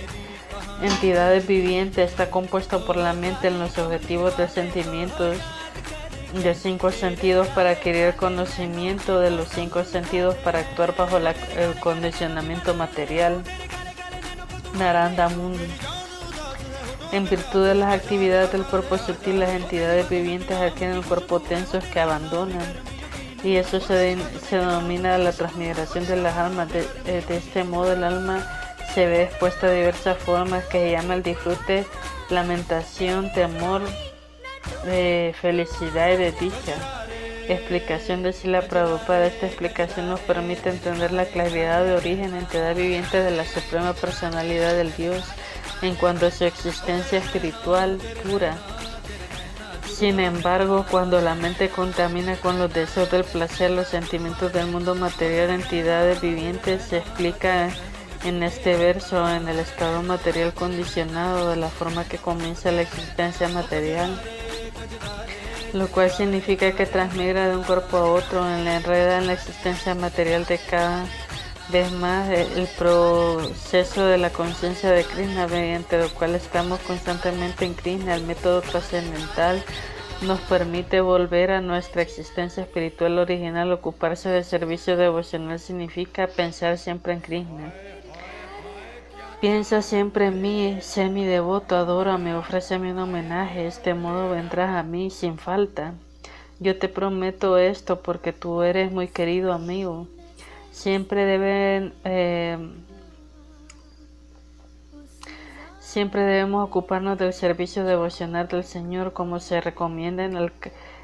Entidades vivientes está compuesto por la mente en los objetivos de sentimientos de 5 sentidos para adquirir conocimiento, de los 5 sentidos para actuar bajo el condicionamiento material. Naranda Mundi. En virtud de las actividades del cuerpo sutil, las entidades vivientes adquieren el cuerpo tenso que abandonan, y eso se denomina la transmigración de las almas. De este modo, el alma se ve expuesta a diversas formas que se llama el disfrute, lamentación, temor, felicidad y desdicha. Explicación de Srila Prabhupada. Esta explicación nos permite entender la claridad de origen, entidad viviente de la Suprema Personalidad del Dios en cuanto a su existencia espiritual pura. Sin embargo, cuando la mente contamina con los deseos del placer, los sentimientos del mundo material, entidades vivientes, se explica en este verso en el estado material condicionado, de la forma que comienza la existencia material. lo cual significa que transmigra de un cuerpo a otro, enreda en la existencia material de cada vez más el proceso de la conciencia de Krishna, mediante lo cual estamos constantemente en Krishna. El método trascendental nos permite volver a nuestra existencia espiritual original. Ocuparse del servicio devocional significa pensar siempre en Krishna. Piensa siempre en mí, sé mi devoto, adórame, ofréceme un homenaje, de este modo vendrás a mí sin falta. Yo te prometo esto porque tú eres muy querido amigo. Siempre debemos ocuparnos del servicio devocional del Señor, como se recomienda en el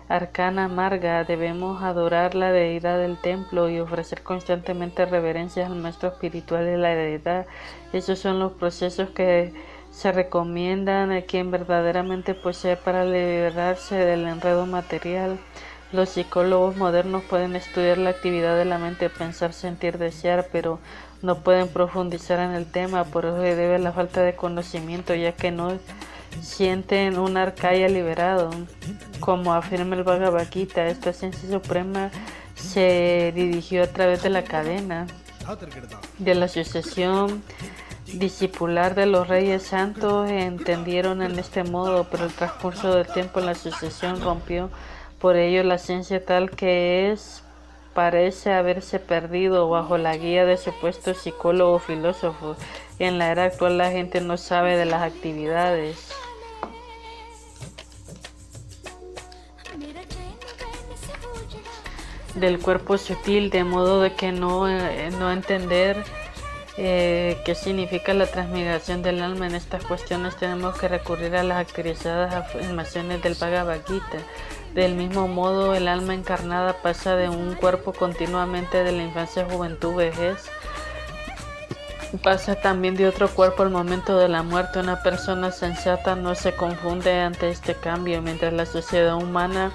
Arcana Marga. Debemos adorar la deidad del templo y ofrecer constantemente reverencias al maestro espiritual de la deidad. Esos son los procesos que se recomiendan a quien verdaderamente posee para liberarse del enredo material. Los psicólogos modernos pueden estudiar la actividad de la mente, pensar, sentir, desear, pero no pueden profundizar en el tema. Por eso se debe a la falta de conocimiento, ya que no sienten un arcaya liberado. Como afirma el Bhagavad Gita, esta ciencia suprema se dirigió a través de la cadena de la sucesión discipular de los reyes santos. Entendieron en este modo, pero el transcurso del tiempo la sucesión rompió. Por ello, la ciencia tal que parece haberse perdido bajo la guía de supuestos psicólogos o filósofos. En la era actual la gente no sabe de las actividades del cuerpo sutil, de modo de que no entender qué significa la transmigración del alma. En estas cuestiones tenemos que recurrir a las actualizadas afirmaciones del Bhagavad Gita. Del mismo modo, el alma encarnada pasa de un cuerpo continuamente de la infancia, juventud, vejez. Pasa también de otro cuerpo al momento de la muerte. Una persona sensata no se confunde ante este cambio. Mientras la sociedad humana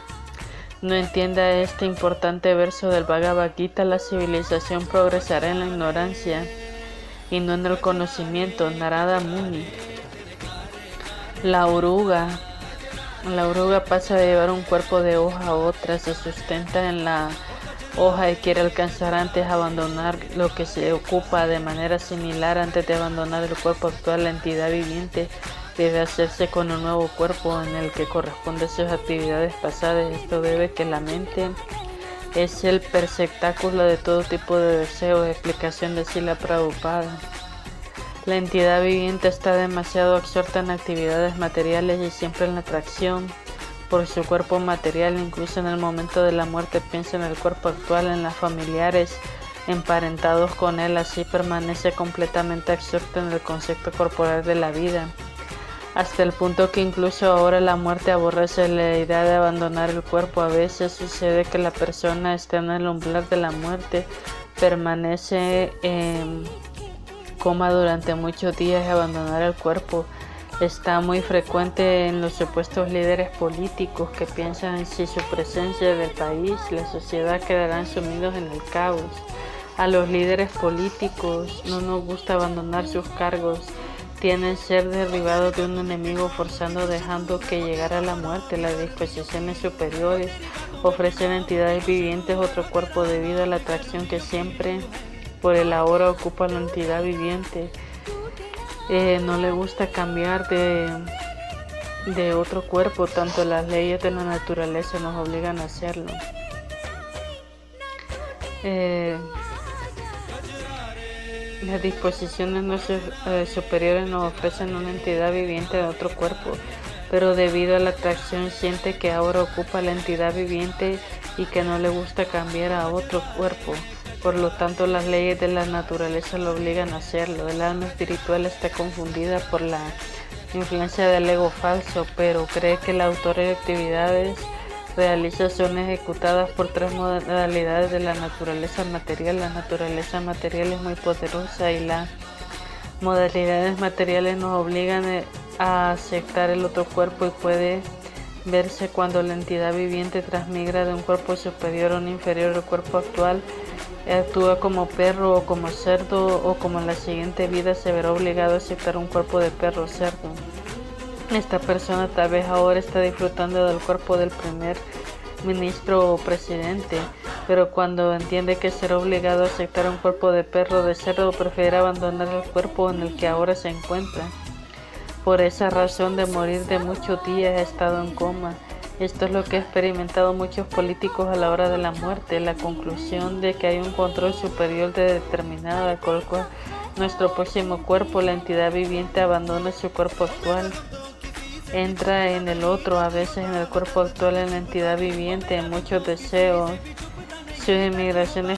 no entienda este importante verso del Bhagavad Gita, la civilización progresará en la ignorancia y no en el conocimiento. Narada Muni. La oruga pasa de llevar un cuerpo de hoja a otra, se sustenta en la hoja y quiere alcanzar antes abandonar lo que se ocupa. De manera similar, antes de abandonar el cuerpo actual, la entidad viviente debe hacerse con un nuevo cuerpo en el que corresponde a sus actividades pasadas. Esto debe que la mente es el perceptáculo de todo tipo de deseos. Explicación de Srila Prabhupada. La entidad viviente está demasiado absorta en actividades materiales y siempre en la atracción por su cuerpo material. Incluso en el momento de la muerte piensa en el cuerpo actual, en los familiares emparentados con él. Así permanece completamente absorta en el concepto corporal de la vida, hasta el punto que incluso ahora la muerte aborrece la idea de abandonar el cuerpo. A veces sucede que la persona está en el umbral de la muerte, permanece en coma durante muchos días y abandonar el cuerpo. Está muy frecuente en los supuestos líderes políticos que piensan en si su presencia del país, la sociedad quedarán sumidos en el caos. A los líderes políticos no nos gusta abandonar sus cargos. Tienen ser derribados de un enemigo forzando, dejando que llegara la muerte. Las disposiciones superiores ofrecen a entidades vivientes otro cuerpo debido a la atracción que siempre por el ahora ocupa la entidad viviente. No le gusta cambiar de otro cuerpo. Tanto las leyes de la naturaleza nos obligan a hacerlo. Las disposiciones no superiores nos ofrecen una entidad viviente de otro cuerpo, pero debido a la atracción siente que ahora ocupa la entidad viviente y que no le gusta cambiar a otro cuerpo. Por lo tanto, las leyes de la naturaleza lo obligan a hacerlo. El alma espiritual está confundida por la influencia del ego falso, pero cree que la autora de actividades realiza son ejecutadas por tres modalidades de la naturaleza material. La naturaleza material es muy poderosa y las modalidades materiales nos obligan a aceptar el otro cuerpo, y puede verse cuando la entidad viviente transmigra de un cuerpo superior a un inferior al cuerpo actual. Actúa como perro o como cerdo, o como en la siguiente vida se verá obligado a aceptar un cuerpo de perro o cerdo. Esta persona tal vez ahora está disfrutando del cuerpo del primer ministro o presidente, pero cuando entiende que será obligado a aceptar un cuerpo de perro o de cerdo, prefiere abandonar el cuerpo en el que ahora se encuentra. Por esa razón de morir de muchos días ha estado en coma. Esto es lo que han experimentado muchos políticos a la hora de la muerte, la conclusión de que hay un control superior determinado con el cual nuestro próximo cuerpo, la entidad viviente, abandona su cuerpo actual. Entra en el otro, a veces en el cuerpo actual en la entidad viviente, en muchos deseos. Sus inmigraciones